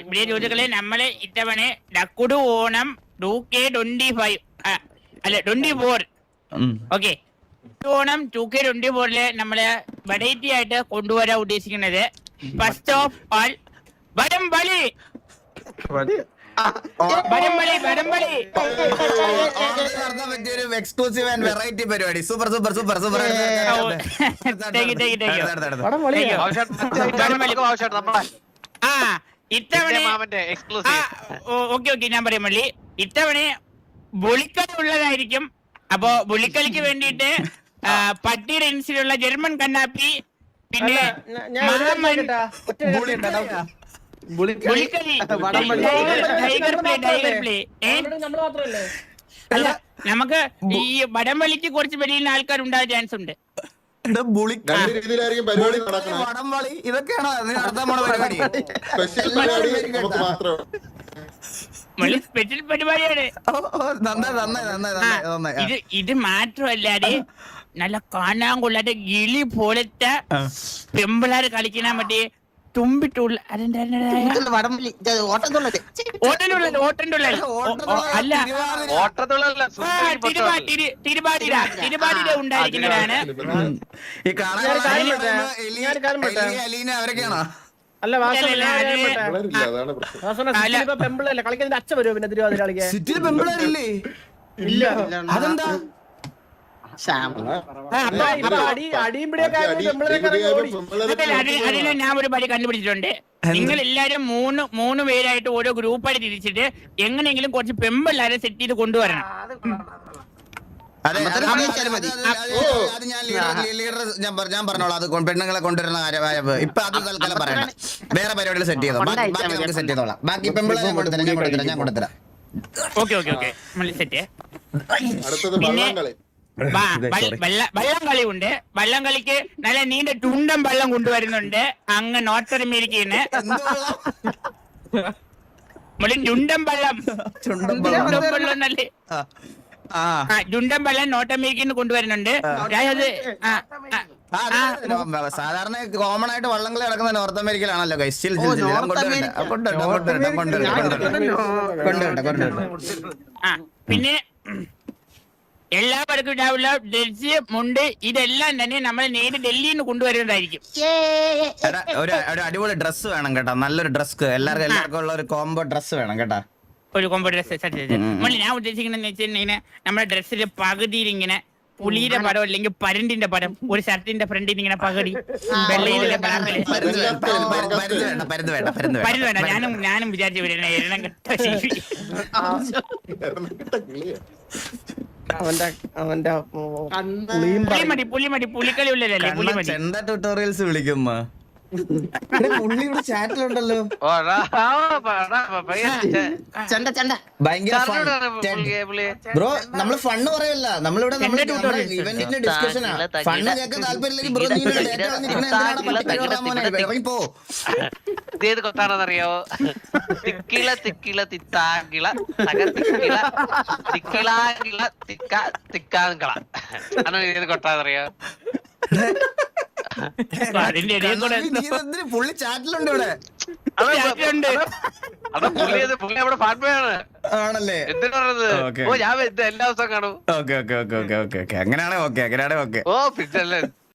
പ്രിയ സുഹൃത്തുക്കളെ, നമ്മള് ഇത്തവണ ഡക്കുടു ഓണം 2K25 അല്ല 24 ഓക്കെ ഓണം 2K24 നമ്മള് വെറൈറ്റി ആയിട്ട് കൊണ്ടുവരാൻ ഉദ്ദേശിക്കുന്നത് ഫസ്റ്റ് ഓഫ് ആൾ വടംവലി. പറ്റിയൊരു എക്സ്ക്ലൂസീവ് ആൻഡ് വെറൈറ്റി പരിപാടി. Super super super super. ഇത്തവണ ഓക്കെ ഞാൻ പറയാൻ മള്ളി, ഇത്തവണ ബുളിക്കളി ഉള്ളതായിരിക്കും. അപ്പോ ബുളിക്കളിക്ക് വേണ്ടിയിട്ട് പട്ടിയുടെ ഇൻസിലുള്ള ജർമ്മൻ കണ്ണാപ്പി, പിന്നെ അല്ല, നമുക്ക് ഈ വടംവലിക്ക് കുറച്ച് വലിയ ആൾക്കാർ ഉണ്ടാകാൻ ചാൻസ് ഉണ്ട്. വടംവളി ഇതൊക്കെയാണോ നടത്താൻ പോണ പരിപാടി? സ്പെഷ്യൽ പരിപാടിയാണ് ഇത് മാത്രമല്ലാതെ നല്ല കാണാൻ കൊള്ളാതെ ഗിളി പോലത്തെ പെമ്പിളാര് കളിക്കാൻ പറ്റിയ തുമ്പിട്ടുള്ള തിരുവാതിര ഉണ്ടായിരിക്കുന്നതാണ്. അവരൊക്കെയാണോ? അല്ല പെമ്പിളല്ലേ കളിക്കുന്നതിന്റെ അച്ഛൻ വരുമോ പിന്നെ തിരുവാതിര കളിക്കാൻ? പെമ്പിളാരില്ലേ? ഇല്ല. അതെന്താ? അതിന് ഞാൻ ഒരു പടി കണ്ടുപിടിച്ചിട്ടുണ്ട്. നിങ്ങൾ എല്ലാരും മൂന്ന് പേരായിട്ട് ഓരോ ഗ്രൂപ്പായിട്ട് തിരിച്ചിട്ട് എങ്ങനെയെങ്കിലും കുറച്ച് പെമ്പിള്ളാരെ സെറ്റ് ചെയ്ത് കൊണ്ടുവരണം. ഞാൻ പറഞ്ഞോളാം. അത് പെണ്ണുങ്ങളെ കൊണ്ടുവരുന്ന കാര്യമായ ഇപ്പൊ അത് തൽക്കാലം പറയണ്ട. വേറെ പരിപാടികൾ സെറ്റ് ചെയ്തോ. ബാക്കി സെറ്റ് ചെയ്തോളാം. ബാക്കി പെമ്പിളെ ഞാൻ കൊടുത്തരാം. Okay set. പിന്നെ വള്ളം കളി ഉണ്ട്. വള്ളം കളിക്ക് നല്ല നീണ്ട ചുണ്ടൻ വള്ളം കൊണ്ടുവരുന്നുണ്ട് അങ്ങ് നോർത്ത് അമേരിക്കന്ന്. ചുണ്ടൻ വള്ളം നല്ല ചുണ്ടൻ വള്ളം നോർത്ത് അമേരിക്കന്ന് കൊണ്ടുവരുന്നുണ്ട്. സാധാരണ കോമൺ ആയിട്ട് വള്ളംകളി നടക്കുന്നത് നോർത്ത് അമേരിക്കയിലാണല്ലോ. പിന്നെ എല്ലാവർക്കും ഉണ്ടാവില്ല ഡ്രസ്, മുണ്ട്, ഇതെല്ലാം തന്നെ നമ്മൾ നേരെ ഡൽഹിയിൽ നിന്ന് കൊണ്ടുവരുന്നതായിരിക്കും. ഒരു അടിപൊളി ഡ്രസ് വേണം കേട്ടോ. നല്ലൊരു ഡ്രസ് എല്ലാവർക്കും ഉള്ള ഒരു കോംബോ ഡ്രസ് വേണം കേട്ടോ. ഒരു കോംബോ ഡ്രസ്. ഞാൻ ഉദ്ദേശിക്കുന്നത് വെച്ചിട്ടുണ്ടെങ്കിൽ നമ്മുടെ ഡ്രസ്സിന്റെ പകുതിയിൽ ഇങ്ങനെ പുലിയുടെ പടം അല്ലെങ്കിൽ പരണ്ടിന്റെ പടം ഒരു ഷർട്ടിന്റെ ഫ്രണ്ടിൽ ഇങ്ങനെ പകുതി വെള്ളയിലെ പരുന്ന് വേണ്ട. ഞാനും വിചാരിച്ചു എരണം കെട്ട പുലിക്കളി ഉള്ളതല്ലേ പുലിമതി. ട്യൂട്ടോറിയൽസ് വിളിക്കും ചാറ്റിലുണ്ടല്ലോ. ബ്രോ നമ്മള് ഫണ്ണ് പറയല്ല. നമ്മളിവിടെ ഇവന്റിന്റെ ഡിസ്കഷനാ. ഫണ്ണ് കേൾക്കാൻ താല്പര്യമില്ലെങ്കിൽ ബ്രോ ഇറങ്ങിപ്പോ. ഇതേത് കൊത്താണെന്നറിയോ? തിക്കിള തിക്കിള തിത്താങ്കിള തക തിക്കിള തിക്കിളാങ്കിള തിക്ക തിക്കാങ്കിള. അതാണ് ഏത് കൊട്ടാന്നറിയോ? പുള്ളി ചാറ്റിലുണ്ട് ഇവിടെ. പുള്ളി അവിടെ ഫാൻബോയാണ് ആണല്ലേ? എന്തിനാ പറഞ്ഞത്? ഓ ഞാൻ എല്ലാ ദിവസവും കാണും. അങ്ങനെയാണെ ഓക്കെ. ഓ പിന്നല്ലേ